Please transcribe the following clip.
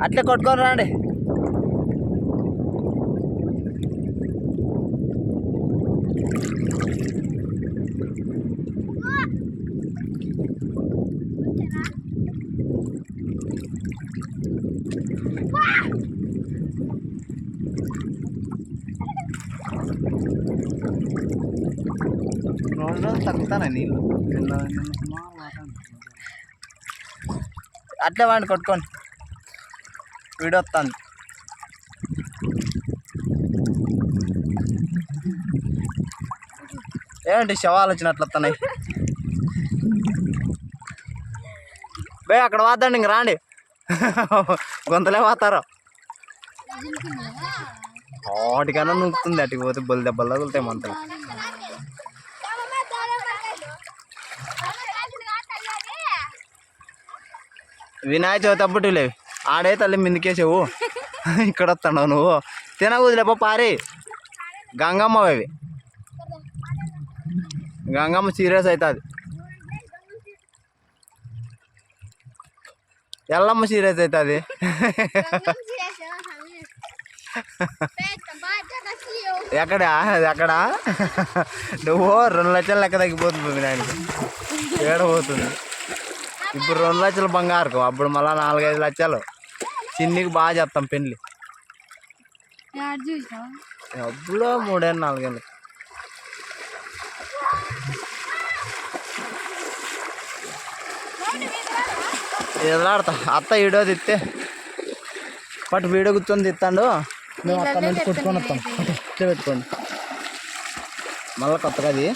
అట్లే కొట్టుకొని రండి. రోజు రోజు తగ్గుతానే నీళ్ళు. అట్లే వాడిని కొట్టుకోండి, వీడియో వస్తుంది. ఏమండి శవాలు వచ్చినట్లు వస్తున్నాయి. బే అక్కడ వాద్దండి, ఇంక రాండి. గొంతలే పోతారు. వాటికైనా నూకుతుంది, అటుకు పోతే బొల్లి దెబ్బలు తగులుతాయి మంతలు. వినాయక చవితి అప్పుడు లేవు ఆడే తల్లి మిందుకేసావు. ఇక్కడ వస్తున్నావు నువ్వు. తినకూడదులేపో పారి. గంగమ్మ అవి, గంగమ్మ సీరియస్ అవుతుంది. ఎల్లమ్మ సీరియస్ అవుతుంది. ఎక్కడా ఎక్కడా నువ్వు 2 లక్షలు లెక్క తగ్గిపోతుంది వినాయనికి. ఏడబోతుంది ఇప్పుడు 2 లక్షలు బంగారుకు, అప్పుడు మళ్ళీ 4-5 లక్షలు. చిన్నికి బాగా చేస్తాం పెళ్ళి. అప్పుడు 3-4 ఏళ్ళు. ఎదులాడతా అత్త వీడియో తిత్తే పట్టు వీడియో కూర్చొని తిత్తాడు. మేము అక్కడ నుంచి కొట్టుకొని వస్తాం. ఇట్లా పెట్టుకోండి మళ్ళీ కొత్తగా అది